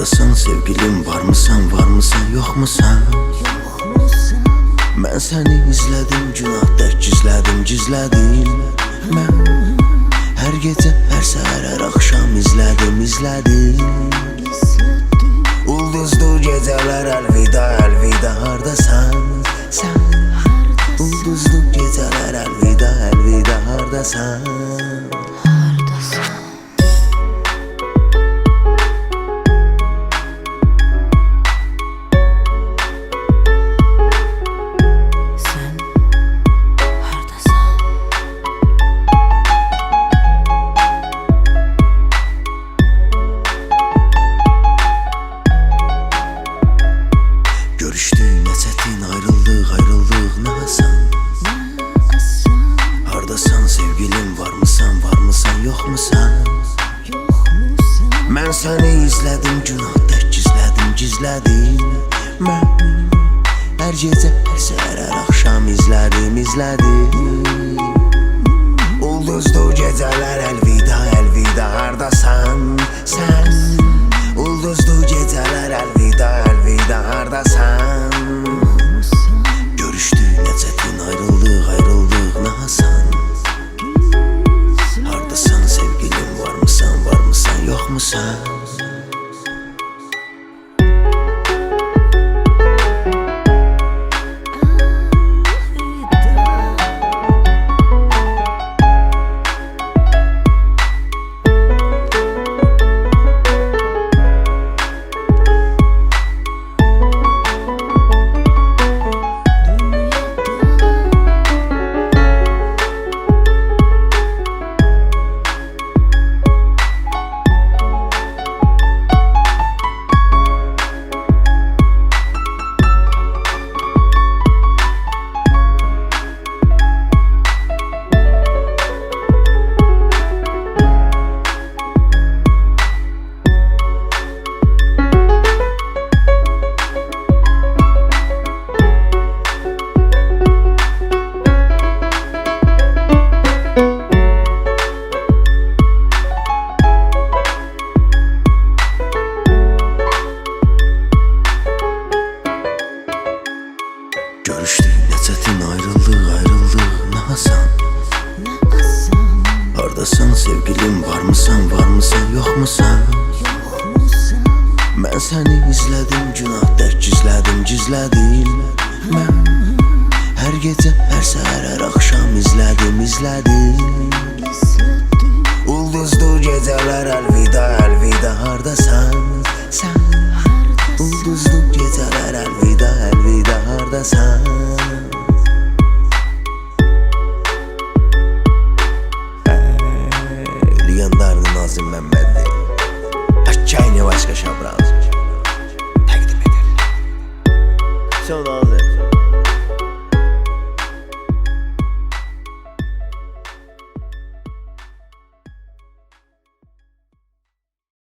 Hardasan sevgilim, varmısan, varmısan, yoxmusan? Mən səni izlədim, günahda gizlədim. Mən hər gecə, hər səhər, hər axşam izlədim. Ulduzlu gecələr, əlvida, hardasan? Sən ulduzlu gecələr, əlvida, hardasan? Görüşdük, nə çətin, ayrıldıq, nə asan? Hardasan sevgilim, varmısan, yoxmusan? Mən səni izlədim, günahda gizlədim. Mən hər gecə, hər səhər, hər axşam izlədim. Ulduzlu gecələr, əlvida, hardasan? Sən ulduzlu gecələr, əlvida, hardasan? Görüşdük, nə çətin, ayrıldıq, nə asan? Hardasan sevgilim, varmısan, yoxmusan? Görüşdük, nə çətin, ayrıldıq, nə asan? Hardasan sevgilim, varmısan, yoxmusan? Mən səni izlədim, günahda gizlədim. Mən hər gecə, hər səhər, hər axşam izlədim. Ulduzlu gecələr, əlvida, hardasan? Sən ulduzlu gecələr, əlvida, hardasan? Legendarный Nazım Məmmədli Отчаяние Vaşka Şabraz təqdim edir. Son Nazım.